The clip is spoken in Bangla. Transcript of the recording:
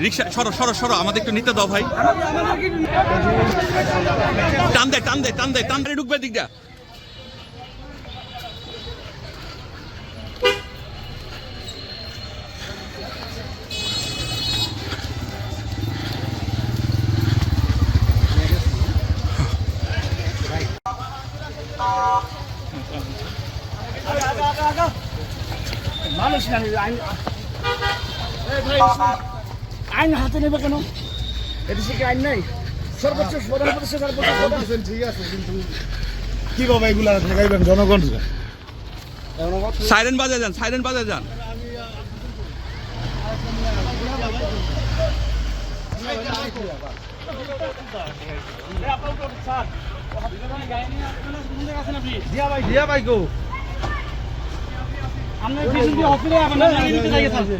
রিক্সা সরো সরো সরো, আমাদের একটু নিতে দাও ভাই। টান দে টান দে টান দে টান দে, ঢুকবে দিকটা। মানুষ না আইন হাতে নেবে কেন? এদেশে কি আইন নাই? সর্বোচ্চ প্রধান উপদেষ্টা ঠিক আছে, কিন্তু কিভাবে এগুলা ঠেকাইবেন জনগণ? সাইরেন বাজে যান, সাইরেন বাজে যান। দিয়া ভাই গো আমরা কিছু হসপিটালে যাবেন না, আমি নিতে যাই গেছি।